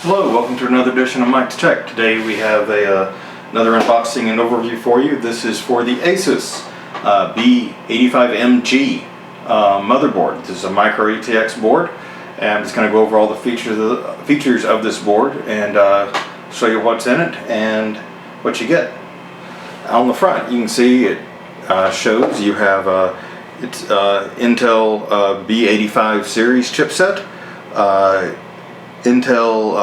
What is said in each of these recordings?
Hello, welcome to another edition of Mike's Tech. Today we have another unboxing and overview for you. This is for the ASUS B85M-G motherboard. This is a Micro ATX board, and I'm just going to go over all the features of this board and show you what's in it and what you get. On the front, you can see it shows you have it's Intel B85 series chipset. Intel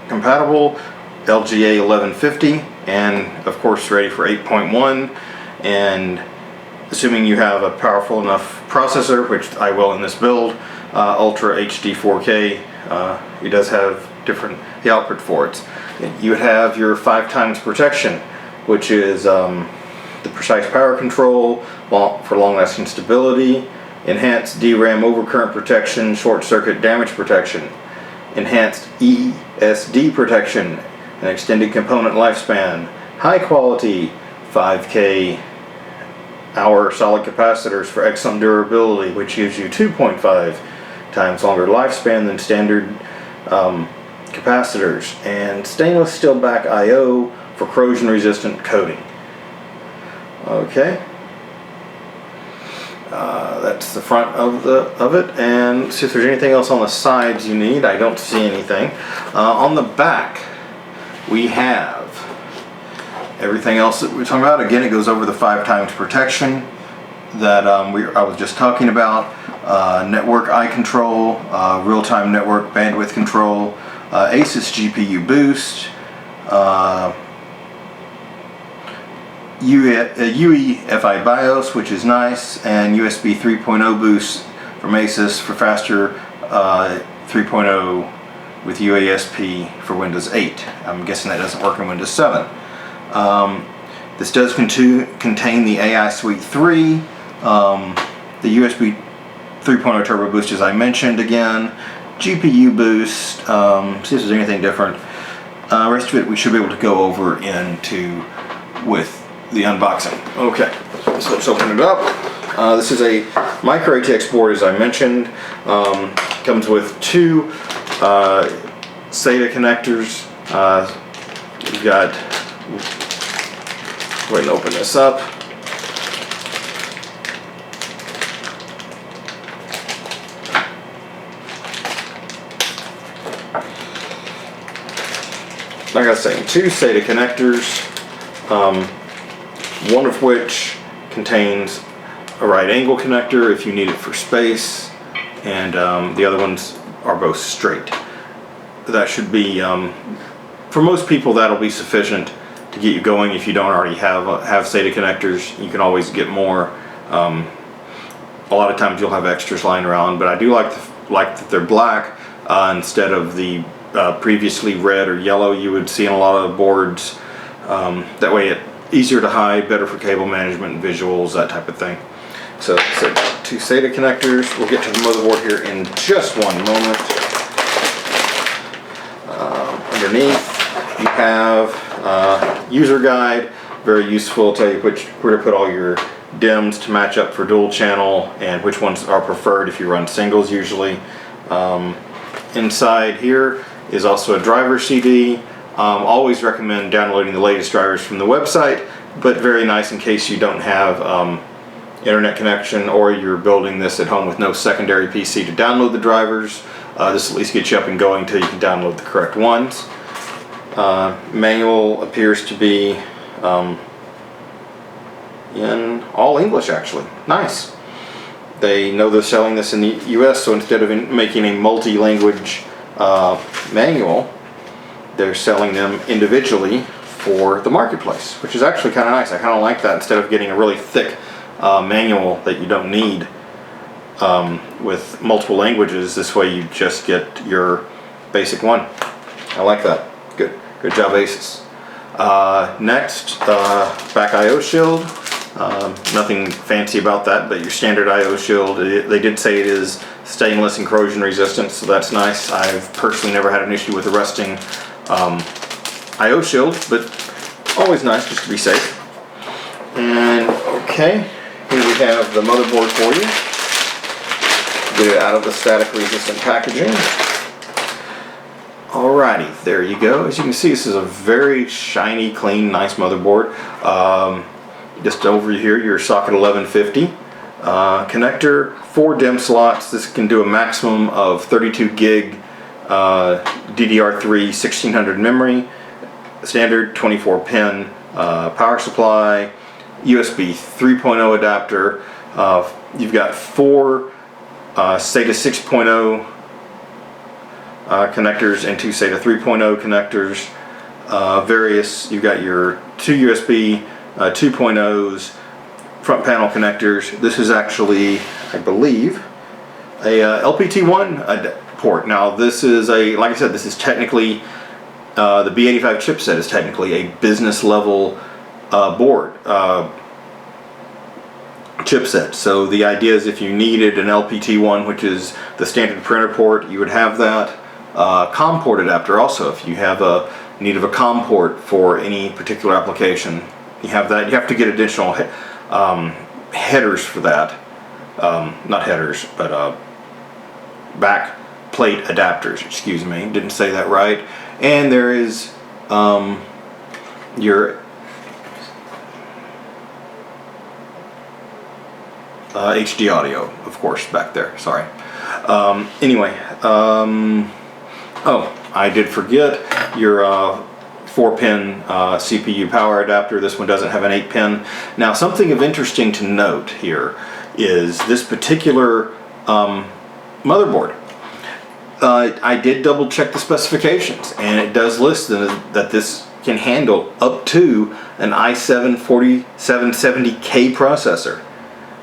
compatible, LGA 1150, and of course ready for 8.1, and assuming you have a powerful enough processor, which I will in this build, Ultra HD 4K, it does have the output for it. You would have your 5x protection, which is the precise power control for long-lasting stability, enhanced DRAM overcurrent protection, short circuit damage protection, enhanced ESD protection, an extended component lifespan, high quality 5K hour solid capacitors for excellent durability, which gives you 2.5 times longer lifespan than standard capacitors, and stainless steel back I/O for corrosion resistant coating. Okay. That's the front of it, and see if there's anything else on the sides you need. I don't see anything. On the back we have everything else that we're talking about. Again, it goes over the 5x protection that I was just talking about. Network eye control, real-time network bandwidth control, ASUS GPU boost, UEFI BIOS, which is nice, and USB 3.0 boost from ASUS for faster 3.0 with UASP for Windows 8. I'm guessing that doesn't work in Windows 7. This does contain the AI Suite 3, the USB 3.0 Turbo Boost, as I mentioned again, GPU boost, see if there's anything different. Rest of it we should be able to go over with the unboxing. Okay, so let's open it up. This is a Micro ATX board, as I mentioned. Comes with two SATA connectors. We've got, go ahead and open this up. Like I was saying, two SATA connectors. One of which contains a right angle connector if you need it for space, and the other ones are both straight. That should be, for most people, that'll be sufficient to get you going. If you don't already have SATA connectors, you can always get more. A lot of times you'll have extras lying around, but I do like that they're black instead of the previously red or yellow you would see in a lot of boards. That way it's easier to hide, better for cable management and visuals, that type of thing. So two SATA connectors. We'll get to the motherboard here in just one moment. Underneath you have user guide, very useful, tell you where to put all your DIMMs to match up for dual channel and which ones are preferred if you run singles usually. Inside here is also a driver CD. Always recommend downloading the latest drivers from the website, but very nice in case you don't have internet connection or you're building this at home with no secondary PC to download the drivers. This at least gets you up and going until you can download the correct ones. Manual appears to be in all English, actually. Nice. They know they're selling this in the US, so instead of making a multi-language manual, they're selling them individually for the marketplace, which is actually kind of nice. I kind of like that, instead of getting a really thick manual that you don't need with multiple languages. This way you just get your basic one. I like that. Good job, ASUS. Next, back I/O shield. Nothing fancy about that, but your standard I/O shield. They did say it is stainless and corrosion resistant, so that's nice. I've personally never had an issue with the rusting I/O shield, but always nice just to be safe. And okay, here we have the motherboard for you. Get it out of the static resistant packaging. Alrighty, there you go. As you can see, this is a very shiny, clean, nice motherboard. Just over here, your socket 1150 connector, 4 DIMM slots. This can do a maximum of 32 gig DDR3 1600 memory, standard 24 pin power supply, USB 3.0 adapter. You've got 4 SATA 6.0 connectors and 2 SATA 3.0 connectors. You've got your 2 USB 2.0s, front panel connectors. This is actually, I believe, a LPT1 port. Now this is like I said, this is technically, the B85 chipset is technically a business level board chipset. So the idea is if you needed an LPT1, which is the standard printer port, you would have that. COM port adapter also, if you have a need of a COM port for any particular application, you have that. You have to get additional headers for that. Not headers, but back plate adapters, excuse me, didn't say that right. And there is your HD audio, of course, back there, sorry. Anyway, oh, I did forget your 4-pin CPU power adapter. This one doesn't have an 8-pin. Now, something of interesting to note here is this particular motherboard. I did double check the specifications, and it does list that this can handle up to an i7 4770K processor.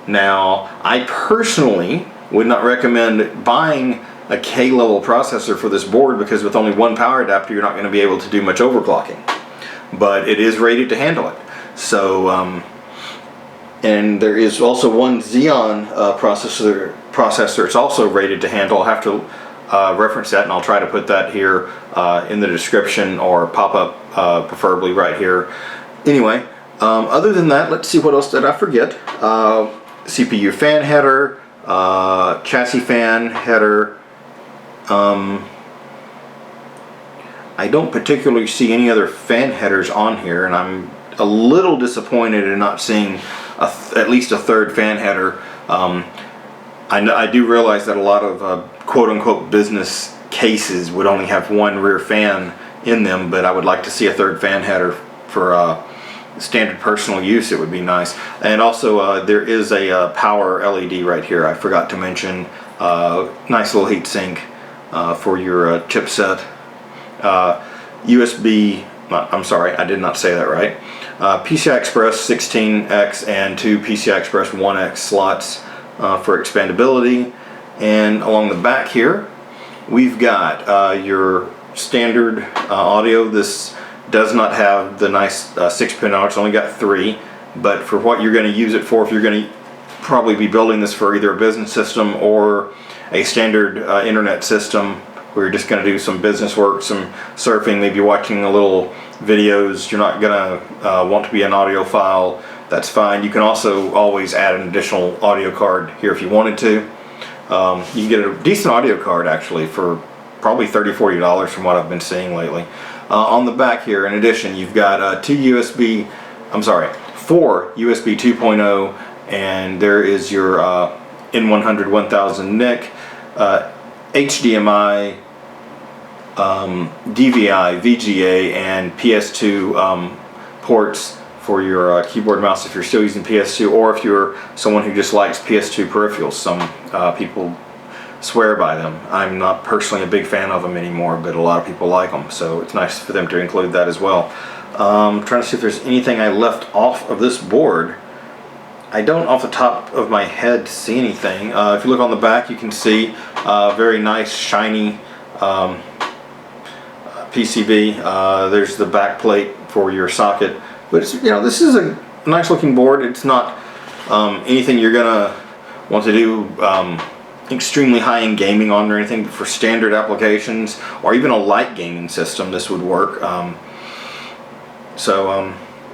Now, I personally would not recommend buying a K-level processor for this board because with only 1 power adapter you're not going to be able to do much overclocking. But it is rated to handle it. So, and there is also one Xeon processor. It's also rated to handle. I'll have to reference that, and I'll try to put that here in the description or pop up preferably right here. Anyway, other than that, let's see what else did I forget. CPU fan header, chassis fan header. I don't particularly see any other fan headers on here, and I'm a little disappointed in not seeing at least a third fan header. I do realize that a lot of quote-unquote business cases would only have 1 rear fan in them, but I would like to see a third fan header for standard personal use. It would be nice. And also there is a power LED right here. I forgot to mention. Nice little heat sink for your chipset. USB, I'm sorry, I did not say that right. PCI Express 16X and 2 PCI Express 1X slots for expandability. And along the back here we've got your standard audio. This does not have the nice 6-pin out. It's only got 3, but for what you're going to use it for, if you're going to probably be building this for either a business system or a standard internet system where you're just going to do some business work, some surfing, maybe watching a little videos, you're not going to want to be an audiophile, that's fine. You can also always add an additional audio card here if you wanted to. You can get a decent audio card actually for probably $30–40 from what I've been seeing lately. On the back here, in addition, you've got 4 USB 2.0, and there is your N100 1000 NIC, HDMI, DVI, VGA, and PS2 ports for your keyboard mouse if you're still using PS2, or if you're someone who just likes PS2 peripherals. Some people swear by them. I'm not personally a big fan of them anymore, but a lot of people like them, so it's nice for them to include that as well. I'm trying to see if there's anything I left off of this board. I don't off the top of my head see anything. If you look on the back, you can see very nice shiny PCB. There's the back plate for your socket, but it's, this is a nice looking board. It's not anything you're gonna want to do extremely high-end gaming on or anything, but for standard applications or even a light gaming system, this would work.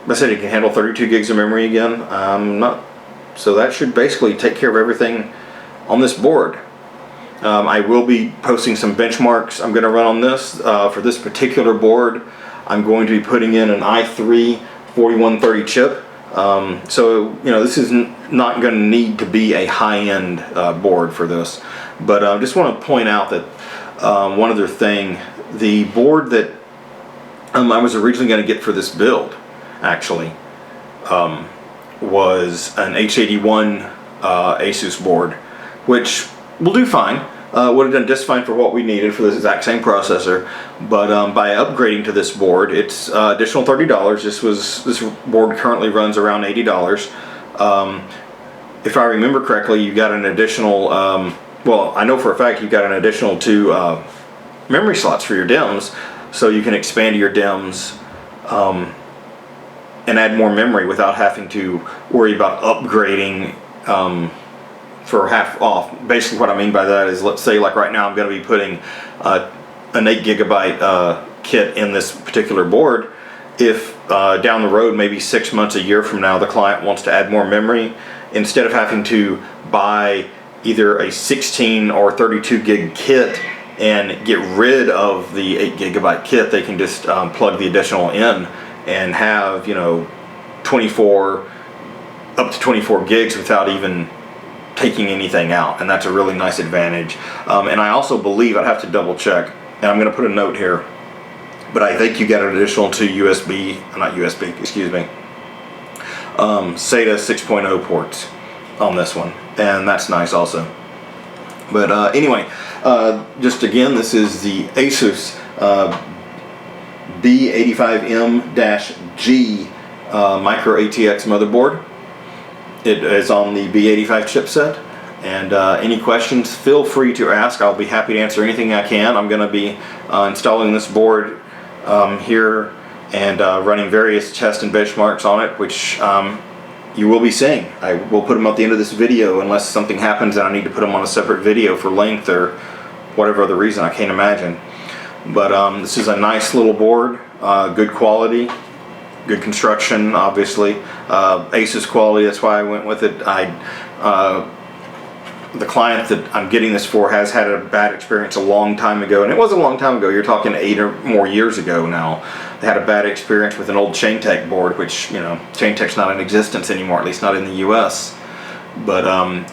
I said it can handle 32 gigs of memory again. So that should basically take care of everything on this board. I will be posting some benchmarks I'm going to run on this. For this particular board, I'm going to be putting in an i3 4130 chip. So, you know, this is not going to need to be a high-end board for this. But I just want to point out that one other thing, the board that I was originally going to get for this build, actually, was an H81 ASUS board, which will do fine. Would have done just fine for what we needed for this exact same processor, but by upgrading to this board, it's additional $30. This board currently runs around $80. If I remember correctly, you got an additional. Well, I know for a fact you got an additional 2 memory slots for your DIMMs, so you can expand your DIMMs and add more memory without having to worry about upgrading for half off. Basically what I mean by that is, let's say like right now I'm going to be putting an 8 gigabyte kit in this particular board. If down the road, maybe 6 months, a year from now, the client wants to add more memory, instead of having to buy either a 16 or 32 gig kit and get rid of the 8 gigabyte kit, they can just plug the additional in and have, you know, 24 up to 24 gigs without even taking anything out, and that's a really nice advantage. And I also believe, I'd have to double check, and I'm going to put a note here, but I think you get an additional 2 SATA 6.0 ports on this one, and that's nice also. But anyway, just again, this is the ASUS B85M-G Micro ATX motherboard. It is on the B85 chipset, and any questions, feel free to ask. I'll be happy to answer anything I can. I'm going to be installing this board here and running various tests and benchmarks on it, which you will be seeing. I will put them at the end of this video unless something happens and I need to put them on a separate video for length or whatever other reason. I can't imagine. But this is a nice little board, good quality. Good construction, obviously. ASUS quality, that's why I went with it. The client that I'm getting this for has had a bad experience a long time ago, and it was a long time ago. You're talking 8 or more years ago now. They had a bad experience with an old Chaintech board, which, you know, Chaintech's not in existence anymore, at least not in the US. But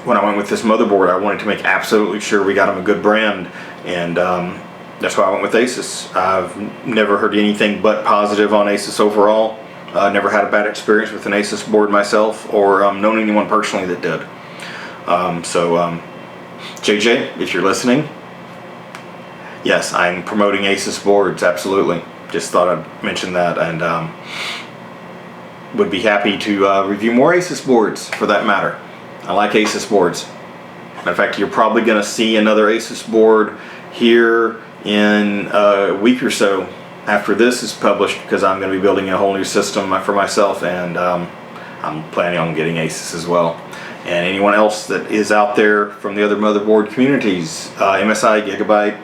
when I went with this motherboard, I wanted to make absolutely sure we got them a good brand, and that's why I went with ASUS. I've never heard anything but positive on ASUS overall. Never had a bad experience with an ASUS board myself, or known anyone personally that did. JJ, if you're listening, yes, I'm promoting ASUS boards, absolutely. Just thought I'd mention that, and would be happy to review more ASUS boards for that matter. I like ASUS boards. Matter of fact, you're probably going to see another ASUS board here in a week or so after this is published, because I'm going to be building a whole new system for myself, and I'm planning on getting ASUS as well. And anyone else that is out there from the other motherboard communities, MSI, Gigabyte,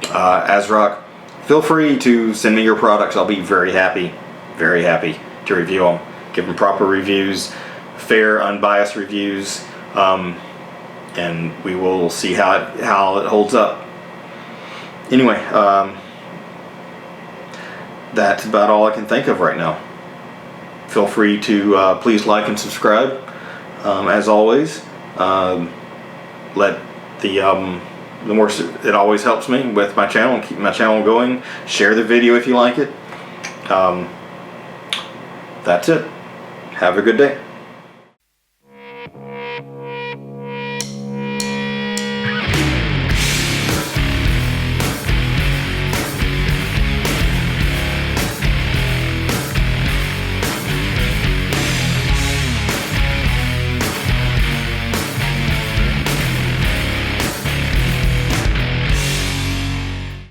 ASRock, feel free to send me your products. I'll be very happy to review them. Give them proper reviews, fair, unbiased reviews, and we will see how it holds up. Anyway, that's about all I can think of right now. Feel free to please like and subscribe. As always, let the more, it always helps me with my channel and keep my channel going. Share the video if you like it. That's it. Have a good day.